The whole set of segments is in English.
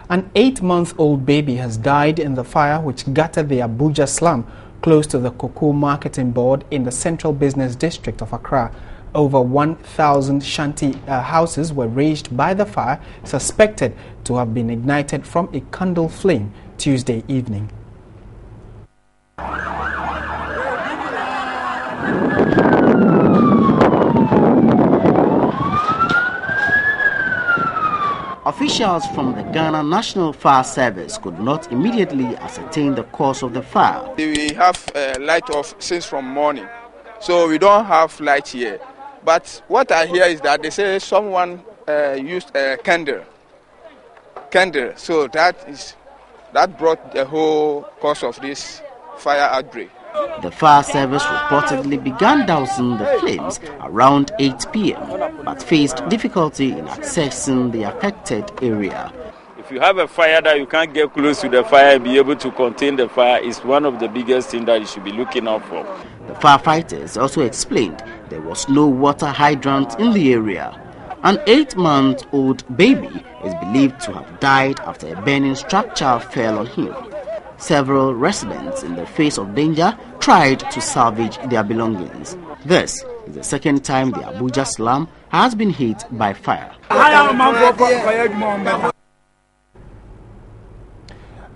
An 8-month-old baby has died in the fire which gutted the Abuja slum close to the Cocoa Marketing Board in the Central Business District of Accra. Over 1,000 shanty houses were razed by the fire, suspected to have been ignited from a candle flame Tuesday evening. Officials from the Ghana National Fire Service could not immediately ascertain the cause of the fire. We have light off since from morning, so we don't have light here. But what I hear is that they say someone used a candle, so that brought the whole cause of this fire outbreak. The fire service reportedly began dousing the flames around 8 p.m. but faced difficulty in accessing the affected area. If you have a fire that you can't get close to the fire and be able to contain the fire is one of the biggest things that you should be looking out for. The firefighters also explained there was no water hydrant in the area. An 8-month-old baby is believed to have died after a burning structure fell on him. Several residents, in the face of danger, tried to salvage their belongings. This is the second time the Abuja slum has been hit by fire.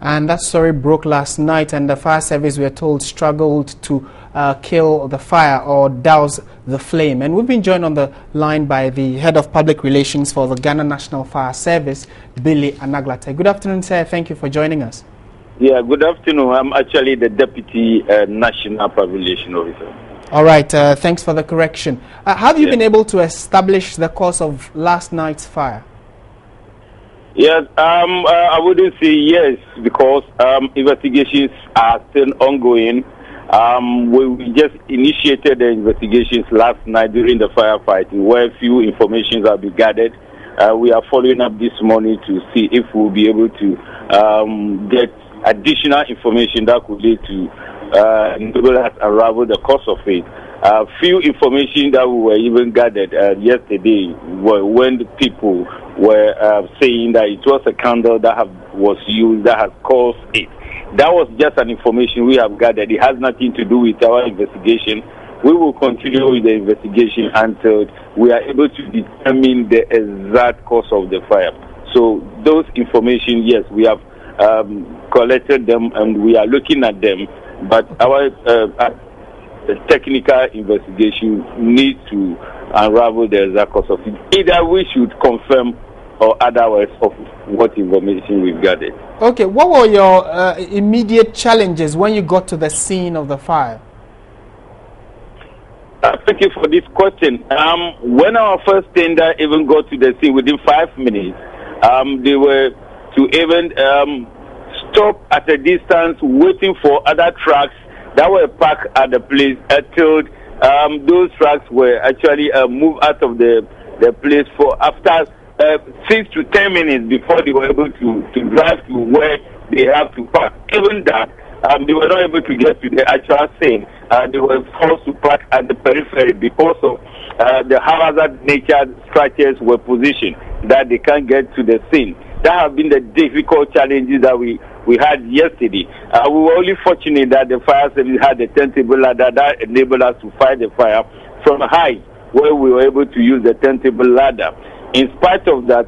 And that story broke last night, and the fire service, we are told, struggled to kill the fire or douse the flame. And we've been joined on the line by the head of public relations for the Ghana National Fire Service, Billy Anaglate. Good afternoon, sir. Thank you for joining us. Yeah, good afternoon. I'm actually the Deputy National Public Relations Officer. All right, thanks for the correction. Have you been able to establish the cause of last night's fire? Yes, I wouldn't say yes because investigations are still ongoing. We just initiated the investigations last night during the firefighting where few information have been gathered. We are following up this morning to see if we'll be able to get additional information that could lead to enable us unravel the cause of it. Few information that we were even gathered yesterday were when the people were saying that it was a candle that was used that has caused it. That was just an information we have gathered. It has nothing to do with our investigation. We will continue with the investigation until we are able to determine the exact cause of the fire. So those information, yes, we have collected them and we are looking at them, but our technical investigation needs to unravel the exact cause of it. Either we should confirm or otherwise of what information we've gathered. Okay, what were your immediate challenges when you got to the scene of the fire? Thank you for this question. When our first tender even got to the scene within 5 minutes, they were to even stop at a distance waiting for other trucks that were parked at the place until those trucks were actually moved out of the place for after 6 to 10 minutes before they were able to drive to where they have to park. Even that, they were not able to get to the actual scene. They were forced to park at the periphery because of the hazard nature structures were positioned that they can't get to the scene. That have been the difficult challenges that we had yesterday. We were only fortunate that the fire service had a turntable ladder that enabled us to fight the fire from high, where we were able to use the turntable ladder. In spite of that,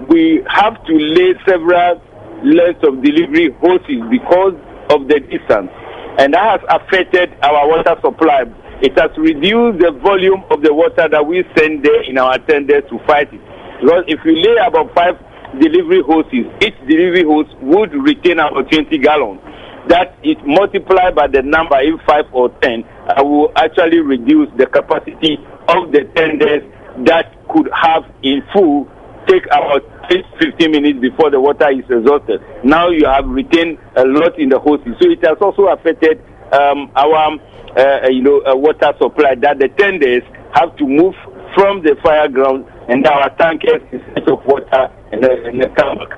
we have to lay several lengths of delivery hoses because of the distance, and that has affected our water supply. It has reduced the volume of the water that we send there in our tenders to fight it. Because if we lay about 5 delivery hoses, each delivery hose would retain about 20 gallons. That is multiplied by the number in 5 or 10, will actually reduce the capacity of the tenders that could have in full take about 15 minutes before the water is exhausted. Now you have retained a lot in the hoses, so it has also affected our water supply. That the tenders have to move from the fire ground and our tankers instead of water in the tarmac.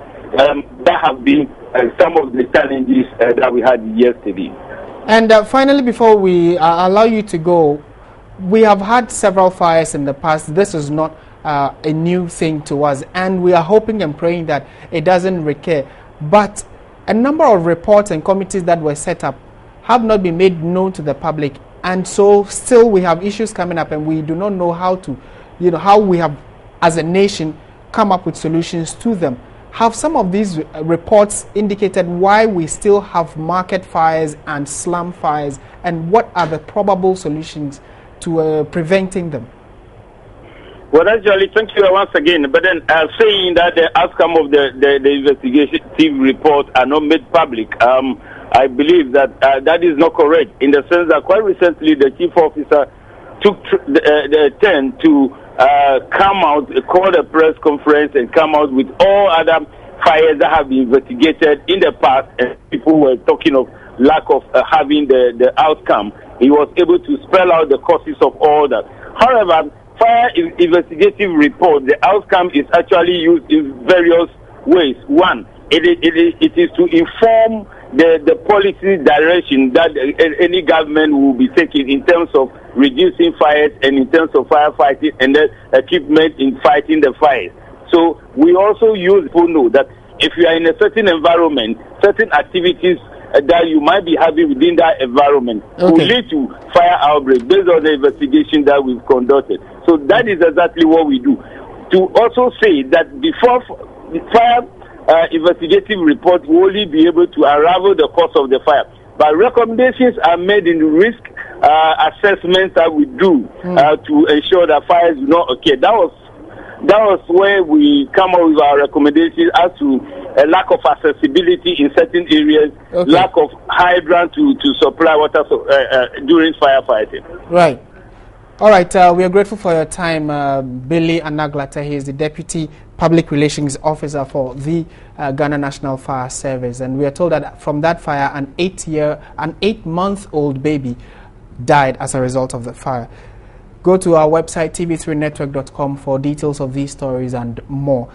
That have been some of the challenges that we had yesterday. And finally, before we allow you to go, we have had several fires in the past. This is not a new thing to us, and we are hoping and praying that it doesn't recur. But a number of reports and committees that were set up have not been made known to the public, and so still we have issues coming up, and we do not know how to, how we have, as a nation, come up with solutions to them. Have some of these reports indicated why we still have market fires and slum fires, and what are the probable solutions to preventing them? Well, actually, thank you once again. But then saying that the outcome of the investigative report are not made public, I believe that that is not correct, in the sense that quite recently the chief officer took the turn to come out, call a press conference and come out with all other fires that have been investigated in the past, and people were talking of lack of having the outcome. He was able to spell out the causes of all that. However, fire investigative report, the outcome is actually used in various ways. One, it is to inform the policy direction that any government will be taking in terms of reducing fires and in terms of firefighting and the equipment in fighting the fires. So we also use people know that if you are in a certain environment, certain activities that you might be having within that environment will lead to fire outbreak based on the investigation that we've conducted. So that is exactly what we do. To also say that before fire investigative report will only be able to unravel the cause of the fire, but recommendations are made in the risk assessments that we do to ensure that fires do not occur. That was where we come up with our recommendations as to a lack of accessibility in certain areas, lack of hydrant to supply water during firefighting. Right. All right. We are grateful for your time, Billy Anaglata. He is the Deputy Public Relations Officer for the Ghana National Fire Service, and we are told that from that fire, an 8-month-old baby died as a result of the fire. Go to our website, tv3network.com, for details of these stories and more.